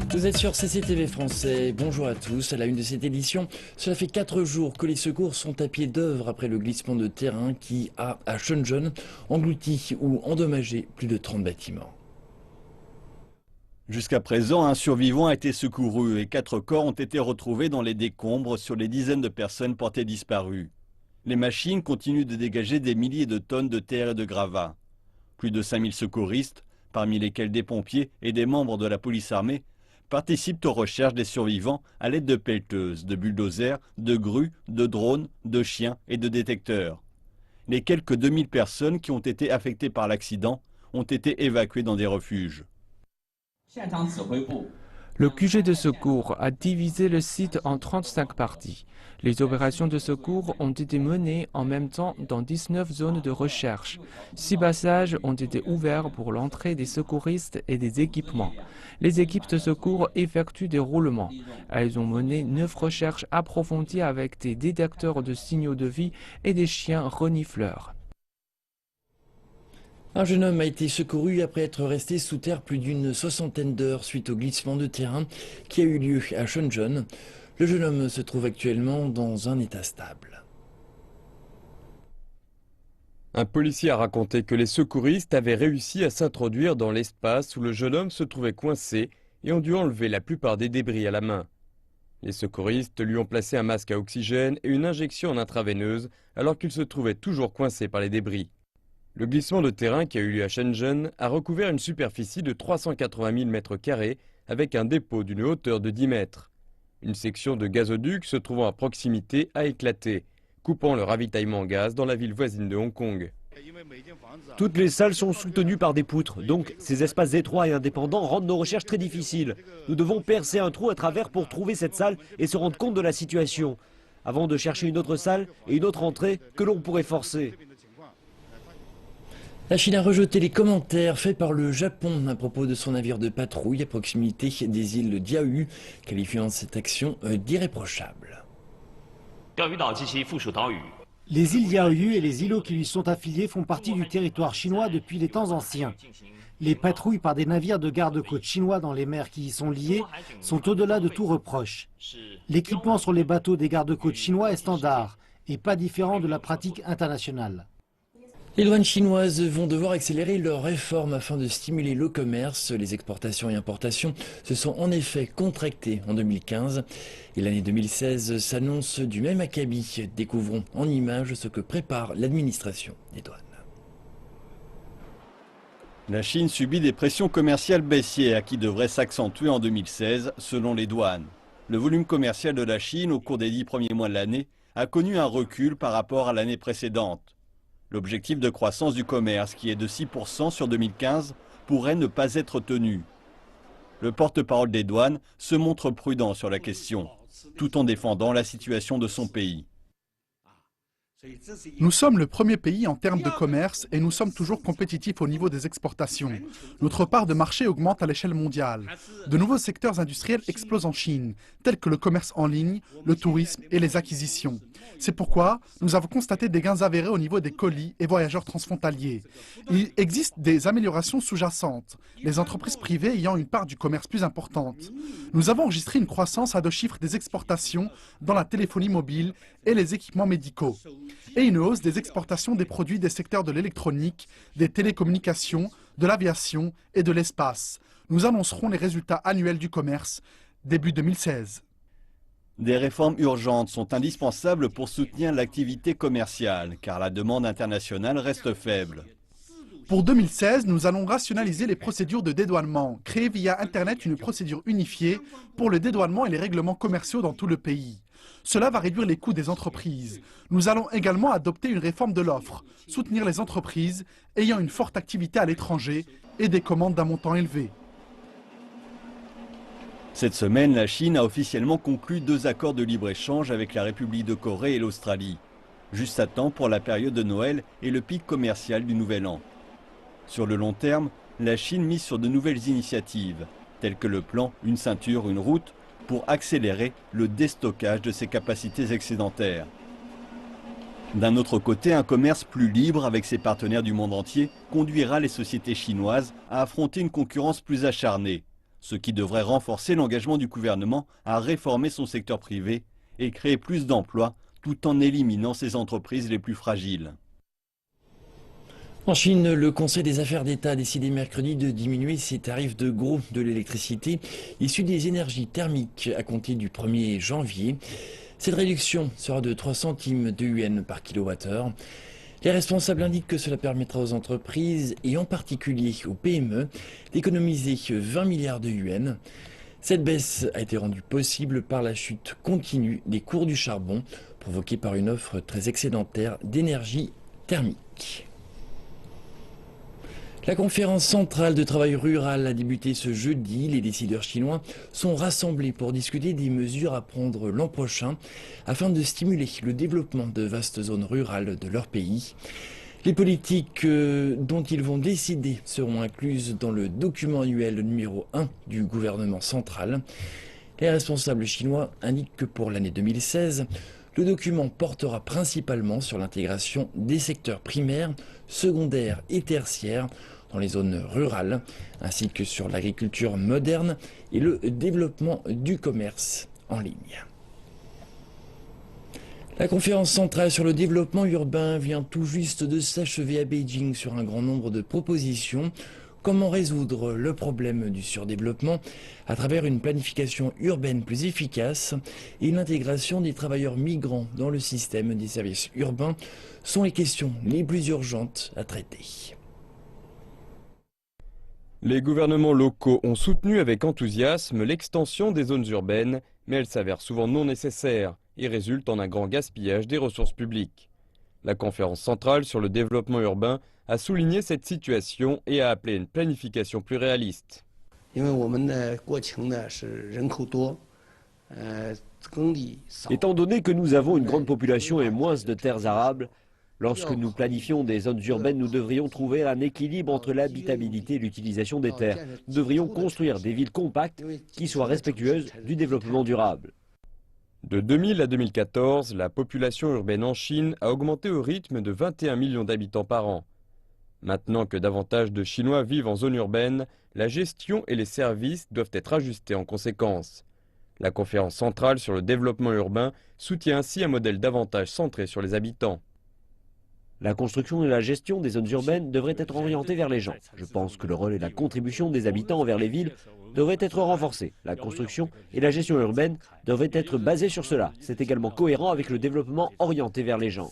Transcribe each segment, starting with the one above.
Vous êtes sur CCTV Français, bonjour à tous. À la une de cette édition, cela fait 4 jours que les secours sont à pied d'œuvre après le glissement de terrain qui a, à Shenzhen, englouti ou endommagé plus de 30 bâtiments. Jusqu'à présent, un survivant a été secouru et 4 corps ont été retrouvés dans les décombres sur les dizaines de personnes portées disparues. Les machines continuent de dégager des milliers de tonnes de terre et de gravats. Plus de 5000 secouristes, parmi lesquels des pompiers et des membres de la police armée, participent aux recherches des survivants à l'aide de pelleteuses, de bulldozers, de grues, de drones, de chiens et de détecteurs. Les quelques 2000 personnes qui ont été affectées par l'accident ont été évacuées dans des refuges. Le QG de secours a divisé le site en 35 parties. Les opérations de secours ont été menées en même temps dans 19 zones de recherche. 6 passages ont été ouverts pour l'entrée des secouristes et des équipements. Les équipes de secours effectuent des roulements. Elles ont mené 9 recherches approfondies avec des détecteurs de signaux de vie et des chiens renifleurs. Un jeune homme a été secouru après être resté sous terre plus d'une soixantaine d'heures suite au glissement de terrain qui a eu lieu à Shenzhen. Le jeune homme se trouve actuellement dans un état stable. Un policier a raconté que les secouristes avaient réussi à s'introduire dans l'espace où le jeune homme se trouvait coincé et ont dû enlever la plupart des débris à la main. Les secouristes lui ont placé un masque à oxygène et une injection en intraveineuse alors qu'il se trouvait toujours coincé par les débris. Le glissement de terrain qui a eu lieu à Shenzhen a recouvert une superficie de 380 000 m² avec un dépôt d'une hauteur de 10 mètres. Une section de gazoduc se trouvant à proximité a éclaté, coupant le ravitaillement en gaz dans la ville voisine de Hong Kong. Toutes les salles sont soutenues par des poutres, donc ces espaces étroits et indépendants rendent nos recherches très difficiles. Nous devons percer un trou à travers pour trouver cette salle et se rendre compte de la situation, avant de chercher une autre salle et une autre entrée que l'on pourrait forcer. La Chine a rejeté les commentaires faits par le Japon à propos de son navire de patrouille à proximité des îles Diaoyu, qualifiant cette action d'irréprochable. Les îles Diaoyu et les îlots qui lui sont affiliés font partie du territoire chinois depuis les temps anciens. Les patrouilles par des navires de garde-côte chinois dans les mers qui y sont liées sont au-delà de tout reproche. L'équipement sur les bateaux des garde-côtes chinois est standard et pas différent de la pratique internationale. Les douanes chinoises vont devoir accélérer leurs réformes afin de stimuler le commerce. Les exportations et importations se sont en effet contractées en 2015 et l'année 2016 s'annonce du même acabit. Découvrons en images ce que prépare l'administration des douanes. La Chine subit des pressions commerciales baissières qui devraient s'accentuer en 2016 selon les douanes. Le volume commercial de la Chine au cours des 10 premiers mois de l'année a connu un recul par rapport à l'année précédente. L'objectif de croissance du commerce, qui est de 6% sur 2015, pourrait ne pas être tenu. Le porte-parole des douanes se montre prudent sur la question, tout en défendant la situation de son pays. Nous sommes le premier pays en termes de commerce et nous sommes toujours compétitifs au niveau des exportations. Notre part de marché augmente à l'échelle mondiale. De nouveaux secteurs industriels explosent en Chine, tels que le commerce en ligne, le tourisme et les acquisitions. C'est pourquoi nous avons constaté des gains avérés au niveau des colis et voyageurs transfrontaliers. Il existe des améliorations sous-jacentes, les entreprises privées ayant une part du commerce plus importante. Nous avons enregistré une croissance à 2 chiffres des exportations dans la téléphonie mobile et les équipements médicaux, et une hausse des exportations des produits des secteurs de l'électronique, des télécommunications, de l'aviation et de l'espace. Nous annoncerons les résultats annuels du commerce début 2016. Des réformes urgentes sont indispensables pour soutenir l'activité commerciale, car la demande internationale reste faible. Pour 2016, nous allons rationaliser les procédures de dédouanement, créer via Internet une procédure unifiée pour le dédouanement et les règlements commerciaux dans tout le pays. Cela va réduire les coûts des entreprises. Nous allons également adopter une réforme de l'offre, soutenir les entreprises ayant une forte activité à l'étranger et des commandes d'un montant élevé. Cette semaine, la Chine a officiellement conclu 2 accords de libre-échange avec la République de Corée et l'Australie, juste à temps pour la période de Noël et le pic commercial du Nouvel An. Sur le long terme, la Chine mise sur de nouvelles initiatives, telles que le plan « Une ceinture, une route » pour accélérer le déstockage de ses capacités excédentaires. D'un autre côté, un commerce plus libre avec ses partenaires du monde entier conduira les sociétés chinoises à affronter une concurrence plus acharnée, ce qui devrait renforcer l'engagement du gouvernement à réformer son secteur privé et créer plus d'emplois tout en éliminant ses entreprises les plus fragiles. En Chine, le Conseil des affaires d'État a décidé mercredi de diminuer ses tarifs de gros de l'électricité issue des énergies thermiques à compter du 1er janvier. Cette réduction sera de 3 centimes de yuan par kilowattheure. Les responsables indiquent que cela permettra aux entreprises, et en particulier aux PME, d'économiser 20 milliards de yuan. Cette baisse a été rendue possible par la chute continue des cours du charbon, provoquée par une offre très excédentaire d'énergie thermique. La conférence centrale de travail rural a débuté ce jeudi. Les décideurs chinois sont rassemblés pour discuter des mesures à prendre l'an prochain afin de stimuler le développement de vastes zones rurales de leur pays. Les politiques dont ils vont décider seront incluses dans le document annuel numéro 1 du gouvernement central. Les responsables chinois indiquent que pour l'année 2016, le document portera principalement sur l'intégration des secteurs primaires, secondaires et tertiaires dans les zones rurales, ainsi que sur l'agriculture moderne et le développement du commerce en ligne. La conférence centrale sur le développement urbain vient tout juste de s'achever à Beijing sur un grand nombre de propositions. Comment résoudre le problème du surdéveloppement à travers une planification urbaine plus efficace et l'intégration des travailleurs migrants dans le système des services urbains sont les questions les plus urgentes à traiter. Les gouvernements locaux ont soutenu avec enthousiasme l'extension des zones urbaines, mais elle s'avère souvent non nécessaire et résulte en un grand gaspillage des ressources publiques. La conférence centrale sur le développement urbain a souligné cette situation et a appelé une planification plus réaliste. Étant donné que nous avons une grande population et moins de terres arables, lorsque nous planifions des zones urbaines, nous devrions trouver un équilibre entre l'habitabilité et l'utilisation des terres. Nous devrions construire des villes compactes qui soient respectueuses du développement durable. De 2000 à 2014, la population urbaine en Chine a augmenté au rythme de 21 millions d'habitants par an. Maintenant que davantage de Chinois vivent en zone urbaine, la gestion et les services doivent être ajustés en conséquence. La conférence centrale sur le développement urbain soutient ainsi un modèle davantage centré sur les habitants. La construction et la gestion des zones urbaines devraient être orientées vers les gens. Je pense que le rôle et la contribution des habitants envers les villes devraient être renforcés. La construction et la gestion urbaine devraient être basées sur cela. C'est également cohérent avec le développement orienté vers les gens.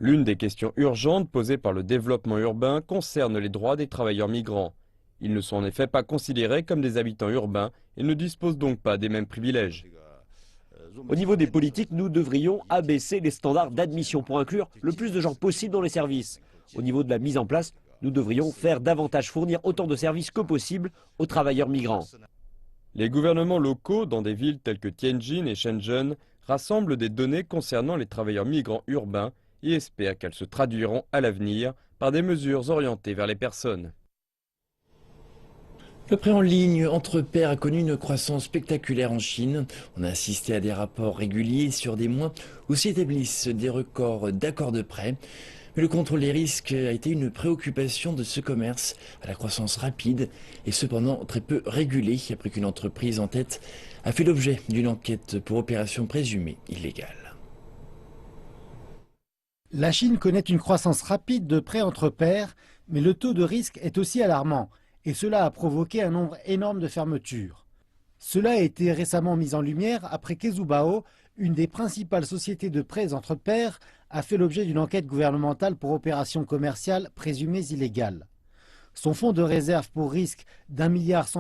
L'une des questions urgentes posées par le développement urbain concerne les droits des travailleurs migrants. Ils ne sont en effet pas considérés comme des habitants urbains et ne disposent donc pas des mêmes privilèges. Au niveau des politiques, nous devrions abaisser les standards d'admission pour inclure le plus de gens possible dans les services. Au niveau de la mise en place, nous devrions faire davantage fournir autant de services que possible aux travailleurs migrants. Les gouvernements locaux dans des villes telles que Tianjin et Shenzhen rassemblent des données concernant les travailleurs migrants urbains et espèrent qu'elles se traduiront à l'avenir par des mesures orientées vers les personnes. Le prêt en ligne entre pairs a connu une croissance spectaculaire en Chine. On a assisté à des rapports réguliers sur des mois où s'établissent des records d'accords de prêt. Mais le contrôle des risques a été une préoccupation de ce commerce à la croissance rapide et cependant très peu régulée après qu'une entreprise en tête a fait l'objet d'une enquête pour opération présumée illégale. La Chine connaît une croissance rapide de prêts entre pairs, mais le taux de risque est aussi alarmant. Et cela a provoqué un nombre énorme de fermetures. Cela a été récemment mis en lumière après qu'Ezubao, une des principales sociétés de prêts entre pairs, a fait l'objet d'une enquête gouvernementale pour opérations commerciales présumées illégales. Son fonds de réserve pour risque d'1,1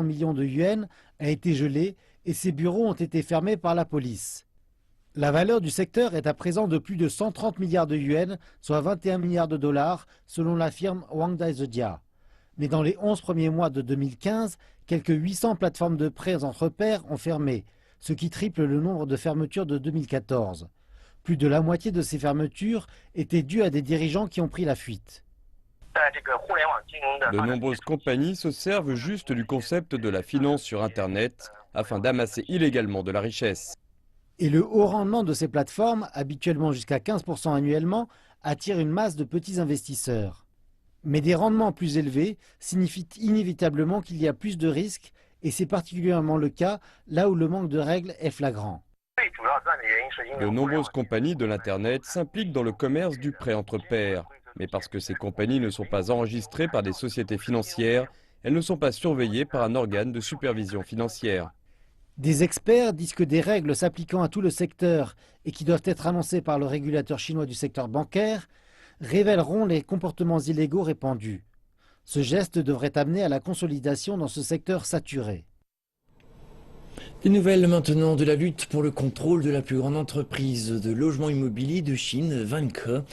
milliard de yuan a été gelé et ses bureaux ont été fermés par la police. La valeur du secteur est à présent de plus de 130 milliards de yuan, soit 21 milliards de dollars, selon la firme Wangdai Zedia. Mais dans les 11 premiers mois de 2015, quelques 800 plateformes de prêts entre pairs ont fermé, ce qui triple le nombre de fermetures de 2014. Plus de la moitié de ces fermetures étaient dues à des dirigeants qui ont pris la fuite. De nombreuses compagnies se servent juste du concept de la finance sur Internet afin d'amasser illégalement de la richesse. Et le haut rendement de ces plateformes, habituellement jusqu'à 15% annuellement, attire une masse de petits investisseurs. Mais des rendements plus élevés signifient inévitablement qu'il y a plus de risques et c'est particulièrement le cas là où le manque de règles est flagrant. De nombreuses compagnies de l'Internet s'impliquent dans le commerce du prêt entre pairs. Mais parce que ces compagnies ne sont pas enregistrées par des sociétés financières, elles ne sont pas surveillées par un organe de supervision financière. Des experts disent que des règles s'appliquant à tout le secteur et qui doivent être annoncées par le régulateur chinois du secteur bancaire révéleront les comportements illégaux répandus. Ce geste devrait amener à la consolidation dans ce secteur saturé. Des nouvelles maintenant de la lutte pour le contrôle de la plus grande entreprise de logement immobilier de Chine, Vanke.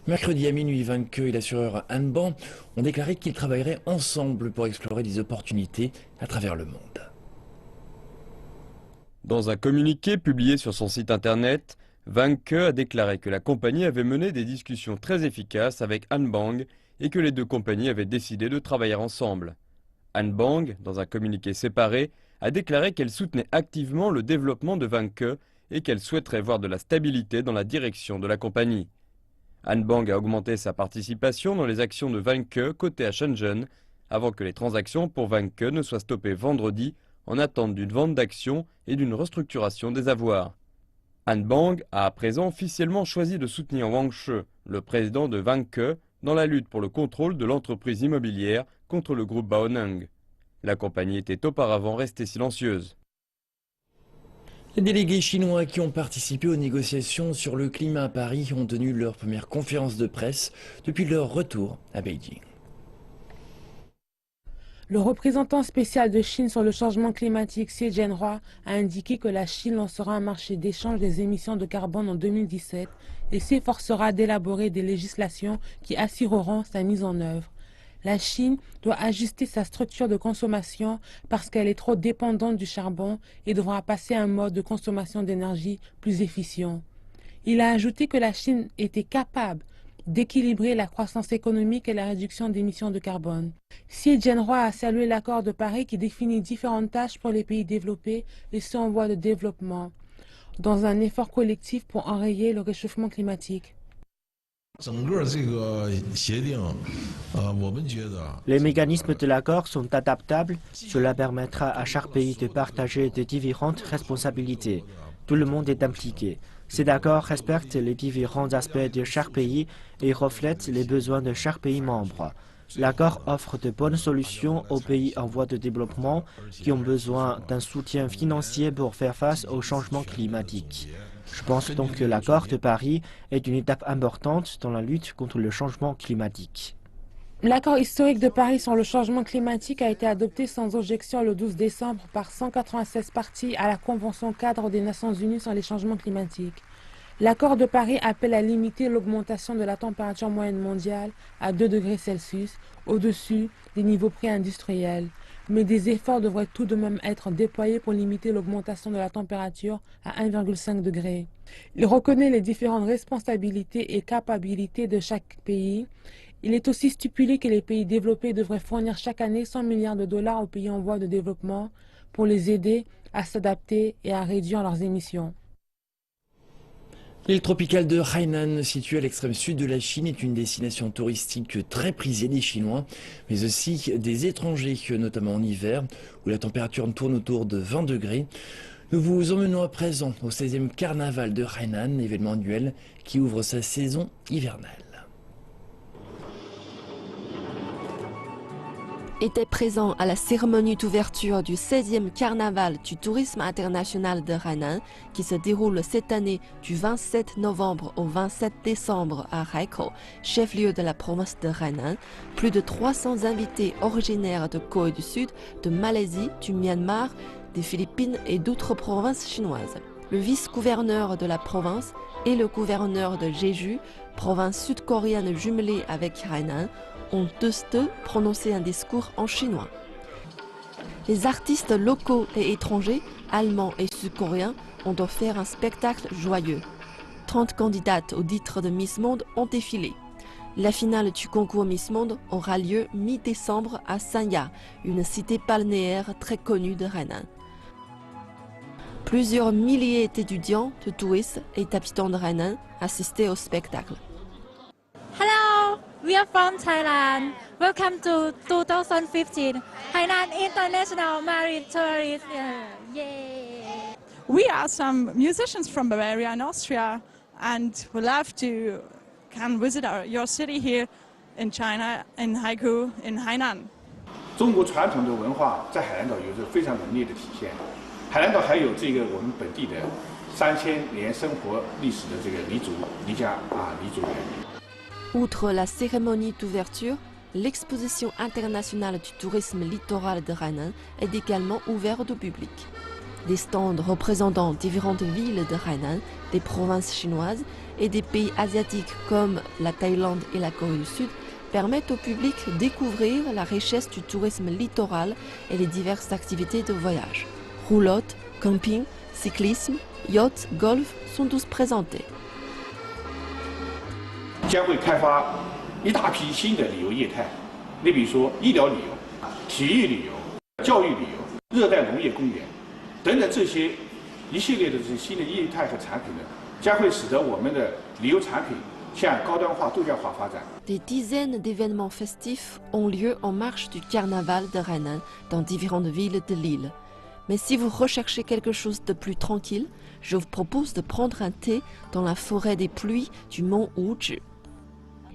Mercredi à minuit, Vanke et l'assureur Anbang ont déclaré qu'ils travailleraient ensemble pour explorer des opportunités à travers le monde. Dans un communiqué publié sur son site internet, Vanke a déclaré que la compagnie avait mené des discussions très efficaces avec Anbang et que les deux compagnies avaient décidé de travailler ensemble. Anbang, dans un communiqué séparé, a déclaré qu'elle soutenait activement le développement de Vanke et qu'elle souhaiterait voir de la stabilité dans la direction de la compagnie. Anbang a augmenté sa participation dans les actions de Vanke cotées à Shenzhen avant que les transactions pour Vanke ne soient stoppées vendredi en attente d'une vente d'actions et d'une restructuration des avoirs. Anbang a à présent officiellement choisi de soutenir Wang Shi, le président de Vanke, dans la lutte pour le contrôle de l'entreprise immobilière contre le groupe Baoneng. La compagnie était auparavant restée silencieuse. Les délégués chinois qui ont participé aux négociations sur le climat à Paris ont tenu leur première conférence de presse depuis leur retour à Beijing. Le représentant spécial de Chine sur le changement climatique, Xie Zhenhua, a indiqué que la Chine lancera un marché d'échange des émissions de carbone en 2017 et s'efforcera d'élaborer des législations qui assureront sa mise en œuvre. La Chine doit ajuster sa structure de consommation parce qu'elle est trop dépendante du charbon et devra passer à un mode de consommation d'énergie plus efficient. Il a ajouté que la Chine était capable d'équilibrer la croissance économique et la réduction d'émissions de carbone. Xie Zhenhua a salué l'accord de Paris qui définit différentes tâches pour les pays développés et ceux en voie de développement, dans un effort collectif pour enrayer le réchauffement climatique. Les mécanismes de l'accord sont adaptables. Cela permettra à chaque pays de partager de différentes responsabilités. Tout le monde est impliqué. Cet accord respecte les différents aspects de chaque pays et reflète les besoins de chaque pays membre. L'accord offre de bonnes solutions aux pays en voie de développement qui ont besoin d'un soutien financier pour faire face au changement climatique. Je pense donc que l'accord de Paris est une étape importante dans la lutte contre le changement climatique. L'accord historique de Paris sur le changement climatique a été adopté sans objection le 12 décembre par 196 parties à la Convention cadre des Nations Unies sur les changements climatiques. L'accord de Paris appelle à limiter l'augmentation de la température moyenne mondiale à 2 degrés Celsius, au-dessus des niveaux pré-industriels. Mais des efforts devraient tout de même être déployés pour limiter l'augmentation de la température à 1,5 degré. Il reconnaît les différentes responsabilités et capacités de chaque pays. Il est aussi stipulé que les pays développés devraient fournir chaque année 100 milliards de dollars aux pays en voie de développement pour les aider à s'adapter et à réduire leurs émissions. L'île tropicale de Hainan, située à l'extrême sud de la Chine, est une destination touristique très prisée des Chinois, mais aussi des étrangers, notamment en hiver, où la température tourne autour de 20 degrés. Nous vous emmenons à présent au 16e carnaval de Hainan, événement annuel qui ouvre sa saison hivernale. Était présent à la cérémonie d'ouverture du 16e carnaval du tourisme international de Hainan qui se déroule cette année du 27 novembre au 27 décembre à Haikou, chef-lieu de la province de Hainan. Plus de 300 invités originaires de Corée du Sud, de Malaisie, du Myanmar, des Philippines et d'autres provinces chinoises. Le vice-gouverneur de la province et le gouverneur de Jeju, province sud-coréenne jumelée avec Hainan, ont tous deux prononcé un discours en chinois. Les artistes locaux et étrangers, allemands et sud-coréens, ont offert un spectacle joyeux. 30 candidates au titre de Miss Monde ont défilé. La finale du concours Miss Monde aura lieu mi-décembre à Sanya, une cité balnéaire très connue de Hainan. Plusieurs milliers d'étudiants, de touristes et d'habitants de Hainan assistaient au spectacle. Hello, we are from Thailand. Welcome to 2015 Hainan International Marine Tourist. Yay! We are some musicians from Bavaria and Austria, and we love to come visit your city here in China, in Haikou, in Hainan. 中国传统的文化在海南岛有着非常浓烈的体现。海南岛还有这个我们本地的3000年生活历史的这个黎族人。Outre la cérémonie d'ouverture, l'exposition internationale du tourisme littoral de Hainan est également ouverte au public. Des stands représentant différentes villes de Hainan, des provinces chinoises et des pays asiatiques comme la Thaïlande et la Corée du Sud permettent au public de découvrir la richesse du tourisme littoral et les diverses activités de voyage. Roulotte, camping, cyclisme, yacht, golf sont tous présentés. 将会开发一大批新的旅游业态，你比如说医疗旅游、体育旅游、教育旅游、热带农业公园等等这些一系列的这些新的业态和产品呢，将会使得我们的旅游产品向高端化、度假化发展。Des dizaines d'événements festifs ont lieu en marge du carnaval de Hainan dans différentes villes de l'île. Mais si vous recherchez quelque chose de plus tranquille, je vous propose de prendre un thé dans la forêt des pluies du mont Wuzhi.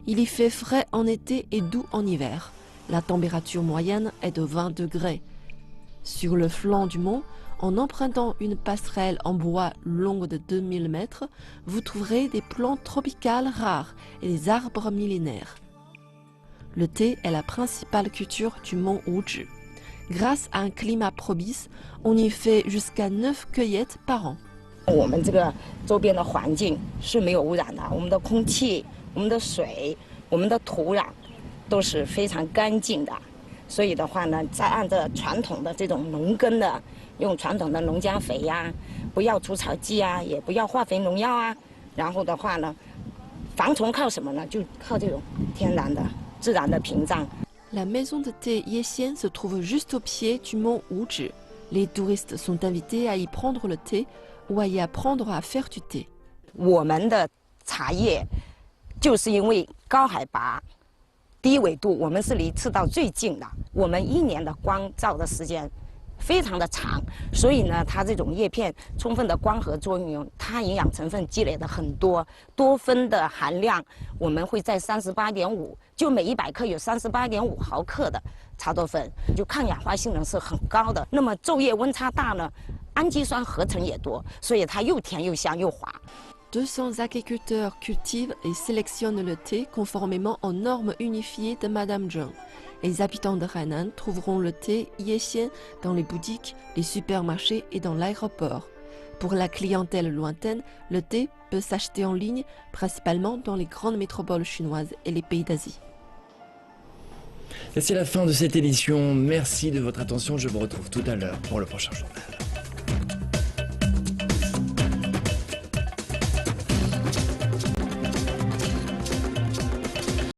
Il y fait frais en été et doux en hiver. La température moyenne est de 20 degrés. Sur le flanc du mont, en empruntant une passerelle en bois longue de 2000 mètres, vous trouverez des plantes tropicales rares et des arbres millénaires. Le thé est la principale culture du mont Wuzhi. Grâce à un climat propice, on y fait jusqu'à 9 cueillettes par an. 我们这个周边的环境是没有污染的，我们的空气、我们的水、我们的土壤都是非常干净的。所以的话呢，再按照传统的这种农耕的，用传统的农浆肥呀，不要除草剂啊，也不要化肥农药啊。然后的话呢，防虫靠什么呢？就靠这种天然的、自然的屏障。La maison de thé Yessian se trouve juste au pied du mont Wuzhi. Les touristes sont invités à y prendre le thé ou à y apprendre à faire du thé. 我们的茶叶就是因为高海拔、低纬度，我们是离赤道最近的，我们一年的光照的时间非常的长，所以呢，它这种叶片充分的光合作用，它营养成分积累的很多，多酚的含量我们会在38.5，就每100克有38.5毫克的茶多酚，就抗氧化性能是很高的。那么昼夜温差大呢，氨基酸合成也多，所以它又甜又香又滑。200 agriculteurs cultivent et sélectionnent le thé conformément aux normes unifiées de Madame Zheng. Les habitants de Hainan trouveront le thé Yessian dans les boutiques, les supermarchés et dans l'aéroport. Pour la clientèle lointaine, le thé peut s'acheter en ligne, principalement dans les grandes métropoles chinoises et les pays d'Asie. Et c'est la fin de cette édition. Merci de votre attention. Je vous retrouve tout à l'heure pour le prochain journal.